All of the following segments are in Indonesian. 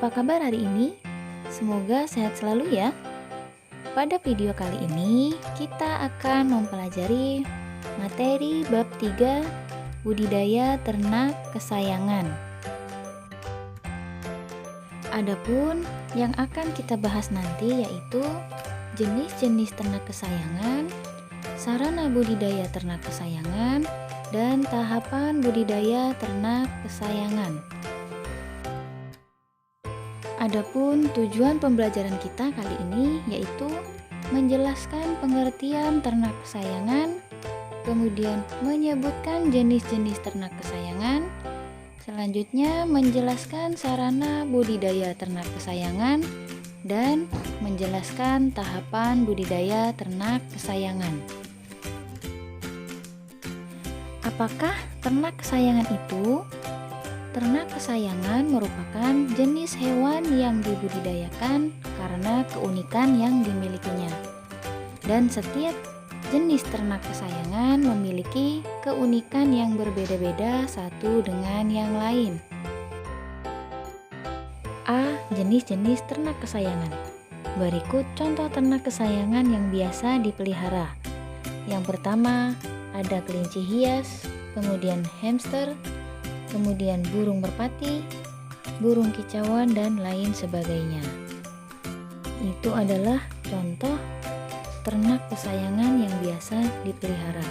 apa kabar hari ini? Semoga sehat selalu ya. Pada video kali ini, kita akan mempelajari materi bab 3 budidaya ternak kesayangan. Adapun yang akan kita bahas nanti yaitu jenis-jenis ternak kesayangan, sarana budidaya ternak kesayangan, dan tahapan budidaya ternak kesayangan. Adapun tujuan pembelajaran kita kali ini yaitu menjelaskan pengertian ternak kesayangan, kemudian menyebutkan jenis-jenis ternak kesayangan, selanjutnya menjelaskan sarana budidaya ternak kesayangan, dan menjelaskan tahapan budidaya ternak kesayangan. Apakah ternak kesayangan itu? Ternak kesayangan merupakan jenis hewan yang dibudidayakan karena keunikan yang dimilikinya. Dan setiap jenis ternak kesayangan memiliki keunikan yang berbeda-beda satu dengan yang lain. A. Jenis-jenis ternak kesayangan. Berikut contoh ternak kesayangan yang biasa dipelihara. Yang pertama, ada kelinci hias, kemudian hamster, kemudian burung merpati, burung kicauan, dan lain sebagainya. Itu adalah contoh ternak kesayangan yang biasa dipelihara.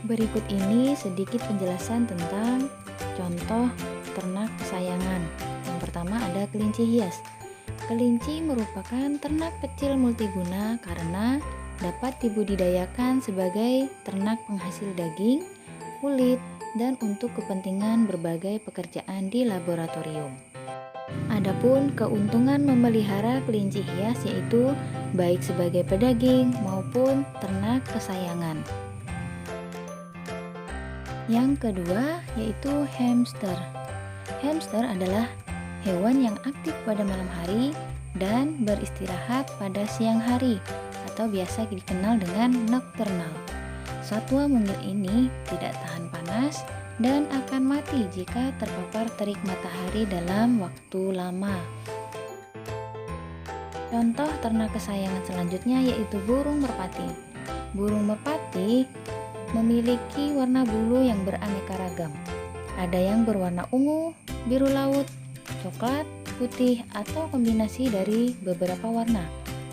Berikut ini sedikit penjelasan tentang contoh ternak kesayangan. Yang pertama ada kelinci hias. Kelinci merupakan ternak kecil multiguna karena dapat dibudidayakan sebagai ternak penghasil daging, kulit, dan untuk kepentingan berbagai pekerjaan di laboratorium. Adapun keuntungan memelihara kelinci hias yaitu baik sebagai pedaging maupun ternak kesayangan. Yang kedua yaitu hamster. Hamster adalah hewan yang aktif pada malam hari dan beristirahat pada siang hari atau biasa dikenal dengan nocturnal. Satwa mungil ini tidak tahan panas dan akan mati jika terpapar terik matahari dalam waktu lama. Contoh ternak kesayangan selanjutnya yaitu burung merpati. Burung merpati memiliki warna bulu yang beraneka ragam. Ada yang berwarna ungu, biru laut, coklat, putih, atau kombinasi dari beberapa warna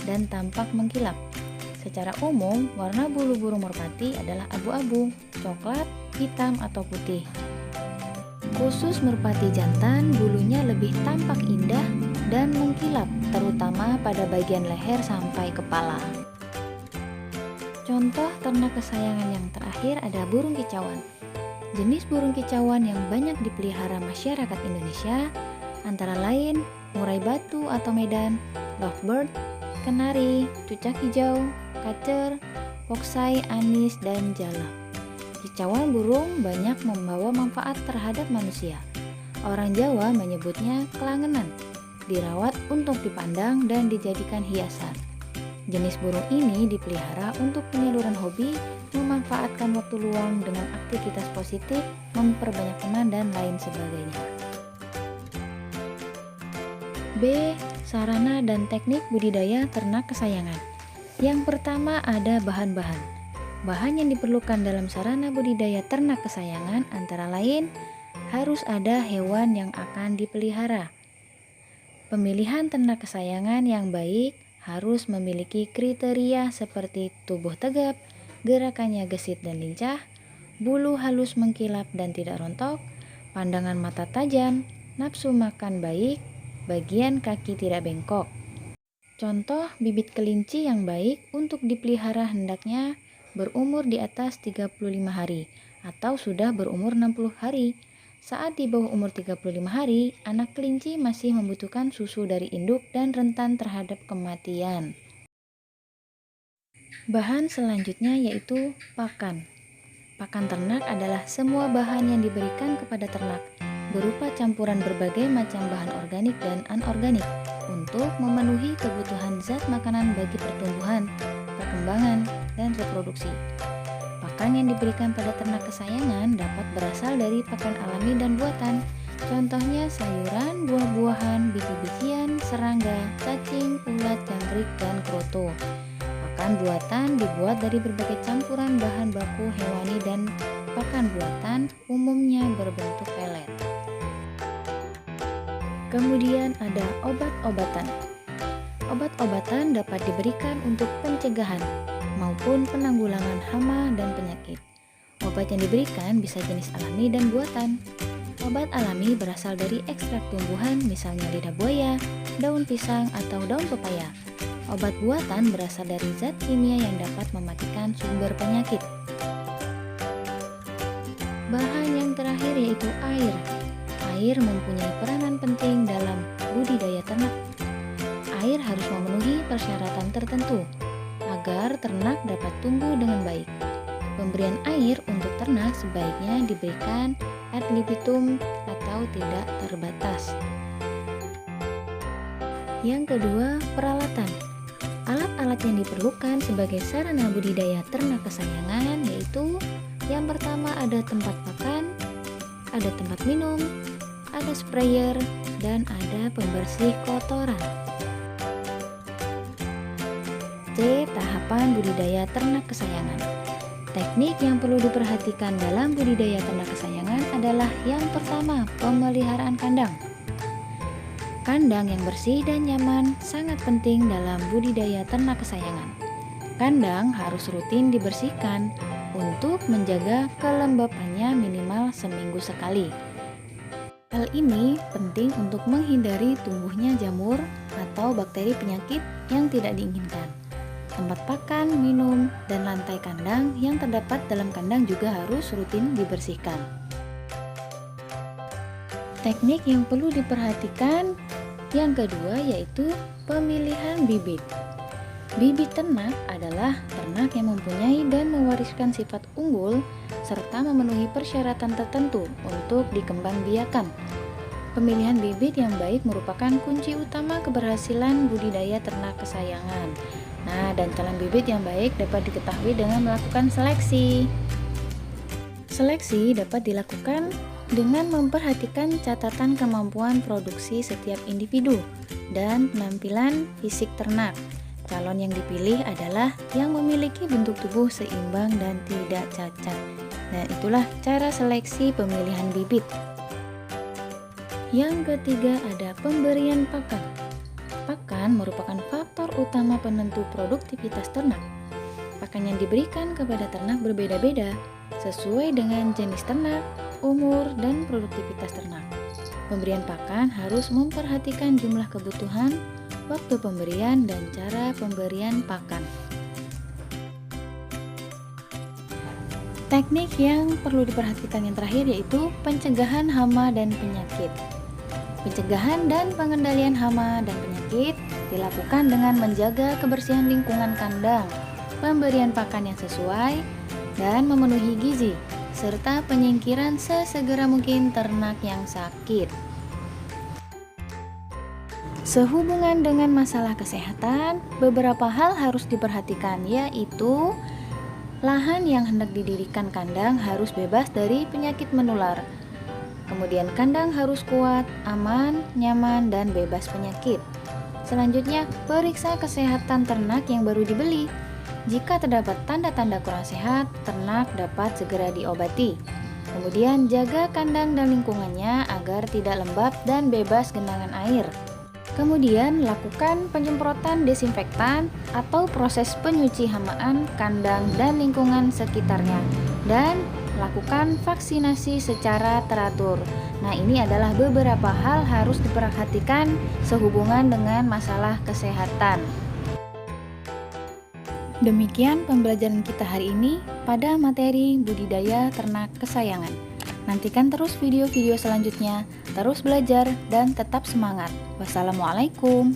dan tampak mengkilap. Secara umum, warna bulu burung merpati adalah abu-abu, coklat, hitam, atau putih. Khusus merpati jantan, bulunya lebih tampak indah dan mengkilap, terutama pada bagian leher sampai kepala. Contoh ternak kesayangan yang terakhir ada burung kicauan. Jenis burung kicauan yang banyak dipelihara masyarakat Indonesia antara lain murai batu atau medan, lovebird, kenari, cucak hijau, kacer, foksai, anis, dan jala. Kicauan burung banyak membawa manfaat terhadap manusia. Orang Jawa menyebutnya kelangenan, dirawat untuk dipandang dan dijadikan hiasan. Jenis burung ini dipelihara untuk penyaluran hobi, memanfaatkan waktu luang dengan aktivitas positif, memperbanyak teman, dan lain sebagainya. B. Sarana dan teknik budidaya ternak kesayangan. Yang pertama ada bahan-bahan. Bahan yang diperlukan dalam sarana budidaya ternak kesayangan antara lain harus ada hewan yang akan dipelihara. Pemilihan ternak kesayangan yang baik harus memiliki kriteria seperti tubuh tegap, gerakannya gesit dan lincah, bulu halus mengkilap dan tidak rontok, pandangan mata tajam, nafsu makan baik, bagian kaki tidak bengkok. Contoh bibit kelinci yang baik untuk dipelihara hendaknya berumur di atas 35 hari atau sudah berumur 60 hari. Saat di bawah umur 35 hari, anak kelinci masih membutuhkan susu dari induk dan rentan terhadap kematian. Bahan selanjutnya yaitu pakan. Pakan ternak adalah semua bahan yang diberikan kepada ternak berupa campuran berbagai macam bahan organik dan anorganik untuk memenuhi kebutuhan zat makanan bagi pertumbuhan, perkembangan, dan reproduksi. Pakan yang diberikan pada ternak kesayangan dapat berasal dari pakan alami dan buatan, Contohnya sayuran, buah-buahan, biji-bijian, serangga, cacing, ulat, jangkrik, dan kroto. Pakan buatan dibuat dari berbagai campuran bahan baku hewani dan pakan buatan umumnya berbentuk pelet. Kemudian ada obat-obatan. Obat-obatan dapat diberikan untuk pencegahan maupun penanggulangan hama dan penyakit. Obat yang diberikan bisa jenis alami dan buatan. Obat alami berasal dari ekstrak tumbuhan, misalnya lidah buaya, daun pisang, atau daun pepaya. Obat buatan berasal dari zat kimia yang dapat mematikan sumber penyakit. Bahan yang terakhir yaitu air. Air mempunyai peranan penting dalam budidaya ternak. Air harus memenuhi persyaratan tertentu agar ternak dapat tumbuh dengan baik. Pemberian air untuk ternak sebaiknya diberikan ad libitum atau tidak terbatas. Yang kedua, peralatan. Alat-alat yang diperlukan sebagai sarana budidaya ternak kesayangan yaitu yang pertama ada tempat pakan, ada tempat minum, ada sprayer, dan ada pembersih kotoran. C. Tahapan budidaya ternak kesayangan. Teknik yang perlu diperhatikan dalam budidaya ternak kesayangan adalah yang pertama, pemeliharaan kandang. Kandang yang bersih dan nyaman sangat penting dalam budidaya ternak kesayangan. Kandang harus rutin dibersihkan untuk menjaga kelembapannya minimal seminggu sekali. Hal ini penting untuk menghindari tumbuhnya jamur atau bakteri penyakit yang tidak diinginkan. Tempat pakan, minum, dan lantai kandang yang terdapat dalam kandang juga harus rutin dibersihkan. Teknik yang perlu diperhatikan yang kedua yaitu pemilihan bibit. Bibit ternak adalah ternak yang mempunyai dan mewariskan sifat unggul serta memenuhi persyaratan tertentu untuk dikembangbiakan. Pemilihan bibit yang baik merupakan kunci utama keberhasilan budidaya ternak kesayangan. Nah, dan calon bibit yang baik dapat diketahui dengan melakukan seleksi. Seleksi dapat dilakukan dengan memperhatikan catatan kemampuan produksi setiap individu dan penampilan fisik ternak. Calon yang dipilih adalah yang memiliki bentuk tubuh seimbang dan tidak cacat. Dan itulah cara seleksi pemilihan bibit. Yang ketiga ada pemberian pakan. Pakan merupakan faktor utama penentu produktivitas ternak. Pakan yang diberikan kepada ternak berbeda-beda sesuai dengan jenis ternak, umur, dan produktivitas ternak. Pemberian pakan harus memperhatikan jumlah kebutuhan, waktu pemberian, dan cara pemberian pakan. Teknik yang perlu diperhatikan yang terakhir yaitu pencegahan hama dan penyakit. Pencegahan dan pengendalian hama dan penyakit dilakukan dengan menjaga kebersihan lingkungan kandang, pemberian pakan yang sesuai, dan memenuhi gizi, serta penyingkiran sesegera mungkin ternak yang sakit. Sehubungan dengan masalah kesehatan, beberapa hal harus diperhatikan yaitu lahan yang hendak didirikan kandang harus bebas dari penyakit menular. Kemudian kandang harus kuat, aman, nyaman, dan bebas penyakit. Selanjutnya, periksa kesehatan ternak yang baru dibeli. Jika terdapat tanda-tanda kurang sehat, ternak dapat segera diobati. Kemudian jaga kandang dan lingkungannya agar tidak lembab dan bebas genangan air. Kemudian lakukan penyemprotan desinfektan atau proses penyuci hamaan kandang dan lingkungan sekitarnya. Dan lakukan vaksinasi secara teratur. Nah, ini adalah beberapa hal harus diperhatikan sehubungan dengan masalah kesehatan. Demikian pembelajaran kita hari ini pada materi budidaya ternak kesayangan. Nantikan terus video-video selanjutnya, terus belajar dan tetap semangat. Wassalamualaikum.